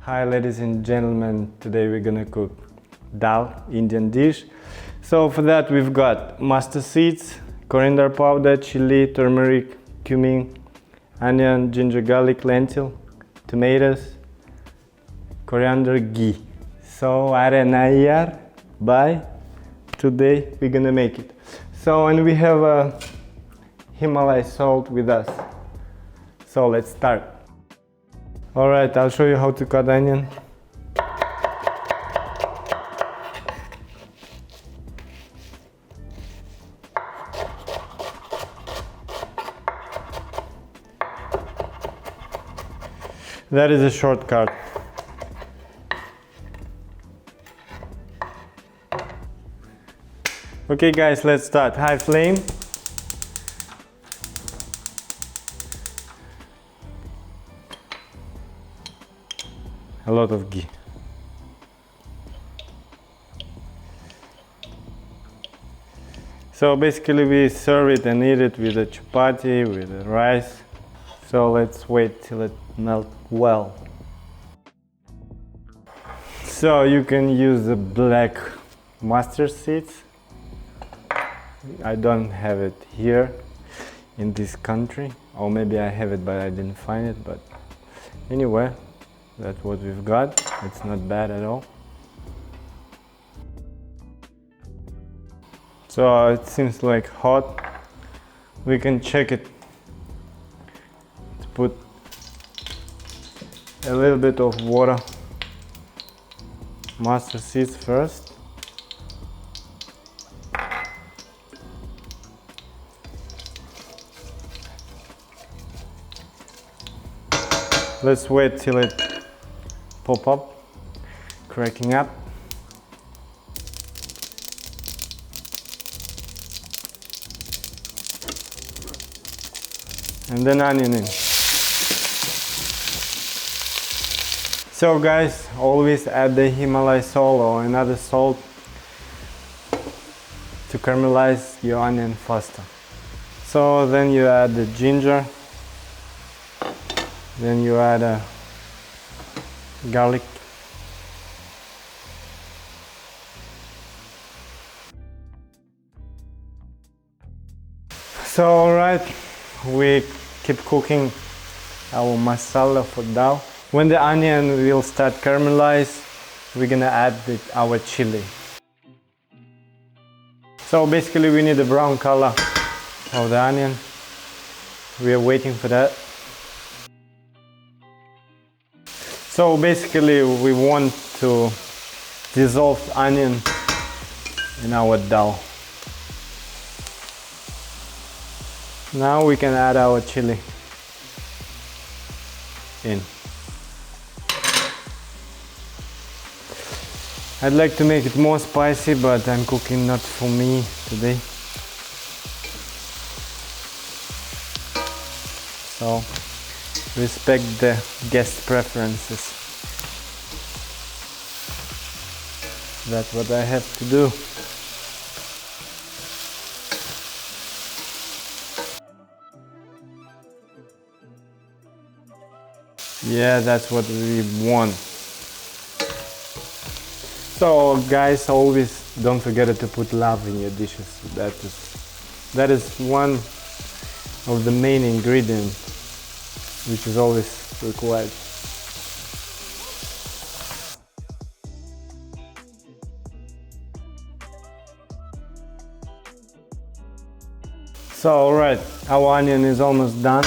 Hi ladies and gentlemen, today we're gonna cook dhal, Indian dish. So for that we've got mustard seeds, coriander powder, chili, turmeric, cumin, onion, ginger, garlic, lentil, tomatoes, coriander, ghee. So arenayar, bye. Today we're gonna make it. So and we have a Himalaya salt with us. So let's start. Alright, I'll show you how to cut onion. That is a shortcut. Okay guys, let's start. High flame. A lot of ghee. So basically we serve it and eat it with a chapati, with the rice. So let's wait till it melts well. So you can use the black mustard seeds. I don't have it here in this country, or maybe I have it but I didn't find it, but anyway, that's what we've got. It's not bad at all. So it seems like hot. We can check it. Let's put a little bit of water. Mustard seeds first. Let's wait till it pop up, cracking up. And then onion in. So guys, always add the Himalaya salt or another salt to caramelize your onion faster. So then you add the ginger, then you add garlic. So alright, we keep cooking our masala for dhal. When the onion will start caramelize, we're gonna add our chili. So basically we need a brown color of the onion. We are waiting for that. So basically we want to dissolve onion in our dhal. Now we can add our chili in. I'd like to make it more spicy, but I'm cooking not for me today. So respect the guest preferences. That's what I have to do. Yeah, that's what we want. So guys, always don't forget to put love in your dishes. That is one of the main ingredients which is always required. So alright, our onion is almost done.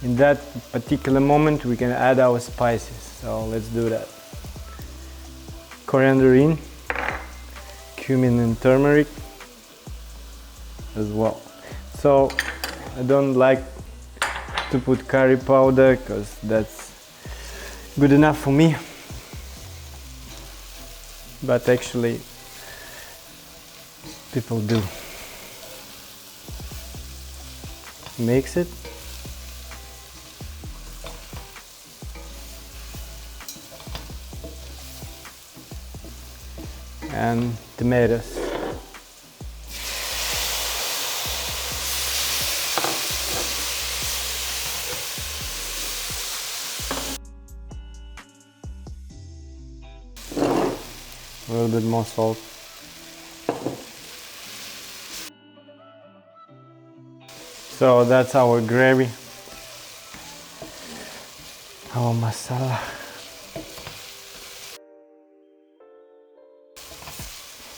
In that particular moment we can add our spices. So let's do that. Coriander in, cumin and turmeric as well. So I don't like to put curry powder because that's good enough for me, but actually people do. Mix it. And tomatoes. little bit more salt. So that's our gravy, our masala.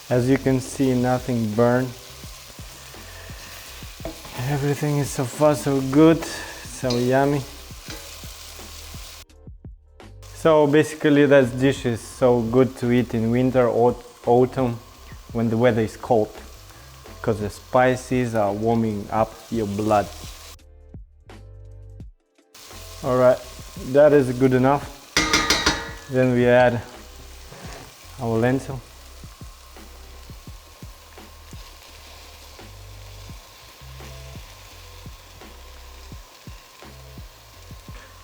As you can see, nothing burned. Everything is so far so good, so yummy. So basically that dish is so good to eat in winter or autumn when the weather is cold, because the spices are warming up your blood. Alright, that is good enough. Then we add our lentil.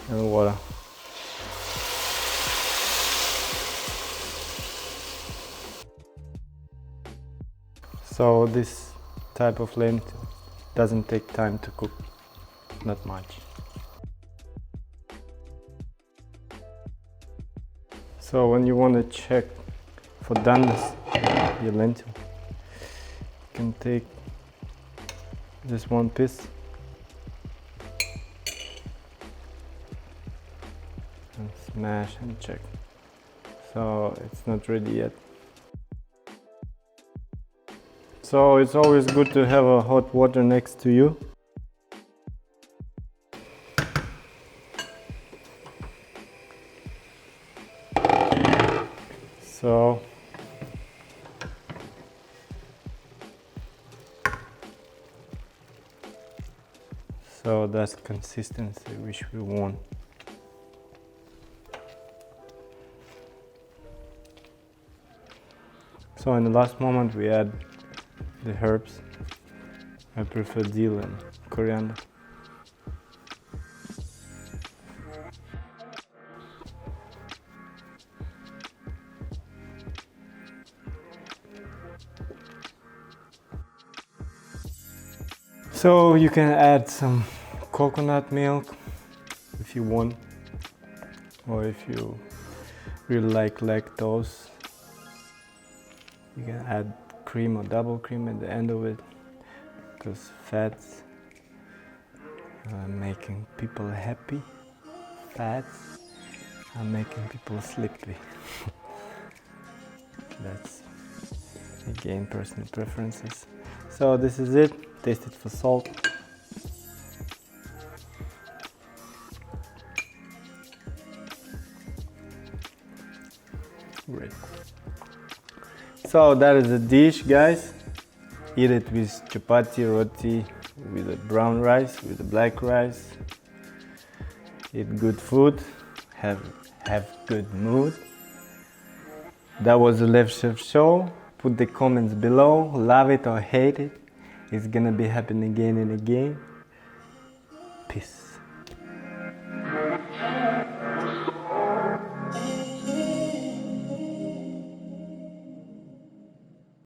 And water. So this type of lentil doesn't take time to cook, not much. So when you want to check for doneness your lentil, you can take just one piece and smash and check. So it's not ready yet. So it's always good to have a hot water next to you. So that's consistency which we want. So in the last moment we add the herbs. I prefer dhal and coriander. So you can add some coconut milk if you want, or if you really like lactose, you can add cream or double cream at the end of it, because fats are making people happy, fats are making people sleepy. That's again personal preferences. So this is it. Taste it for salt. Great. So that is the dish, guys. Eat it with chapati, roti, with the brown rice, with the black rice. Eat good food. Have good mood. That was the Left Chef Show. Put the comments below. Love it or hate it. It's gonna be happening again and again. Peace.